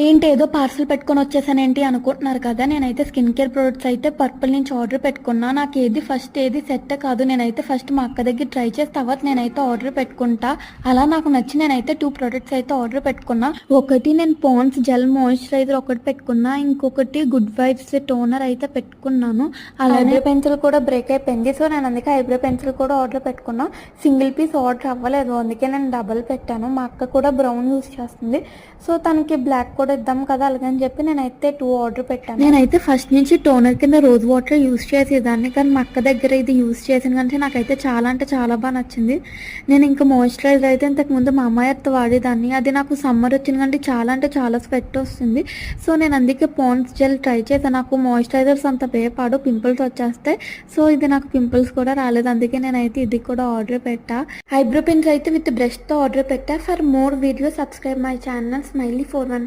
ఏంటి ఏదో పార్సల్ పెట్టుకొని వచ్చేసానేంటి అనుకుంటున్నారు కదా! నేనైతే స్కిన్ కేర్ ప్రొడక్ట్స్ అయితే పర్పుల్ నుంచి ఆర్డర్ పెట్టుకున్నా. నాకు ఏది ఫస్ట్ ఏది సెట్ కాదు. నేనైతే ఫస్ట్ మా అక్క దగ్గర ట్రై చేసి తర్వాత నేనైతే ఆర్డర్ పెట్టుకుంటా. అలా నాకు నచ్చి నేనైతే 2 ప్రొడక్ట్స్ అయితే ఆర్డర్ పెట్టుకున్నా. ఒకటి నేను పాండ్స్ జెల్ మాయిశ్చరైజర్ ఒకటి పెట్టుకున్నా. ఇంకొకటి గుడ్ వైబ్స్ టోనర్ అయితే పెట్టుకున్నాను. అలానే ఐబ్రో పెన్సిల్ కూడా బ్రేక్ అయిపోయింది. సో నేను అందుకే ఐబ్రో పెన్సిల్ కూడా ఆర్డర్ పెట్టుకున్నా. సింగిల్ పీస్ ఆర్డర్ అవ్వలేదు. అందుకే నేను డబల్ పెట్టాను. మా అక్క కూడా బ్రౌన్ యూస్ చేస్తుంది. సో తనకి బ్లాక్ కూడా ఇద్దాం కదా అలాగని చెప్పి నేనైతే 2 ఆర్డర్ పెట్టాను. నేనైతే ఫస్ట్ నుంచి టోనర్ కింద రోజ్ వాటర్ యూస్ చేసేదాన్ని, కానీ మా అక్క దగ్గర ఇది యూస్ చేసిన కంటే నాకైతే చాలా అంటే చాలా బాగా నచ్చింది. నేను ఇంకా మాయిశ్చరైజర్ అయితే ఇంతకుముందు మా అమ్మాయి అత్త వాడేదాన్ని. అది నాకు సమ్మర్ వచ్చిన కంటే చాలా అంటే చాలా స్వెట్ వస్తుంది. సో నేను అందుకే పాండ్స్ జెల్ ట్రై చేశాను. నాకు మాయిశ్చరైజర్స్ అంత పేపాడు, పింపుల్స్ వచ్చేస్తాయి. సో ఇది నాకు పింపుల్స్ కూడా రాలేదు. అందుకే నేనైతే ఇది కూడా ఆర్డర్ పెట్టా. ఐబ్రో పెన్స్ అయితే విత్ బ్రష్తో ఆర్డర్ పెట్టా. For more video subscribe my channel Smiley414.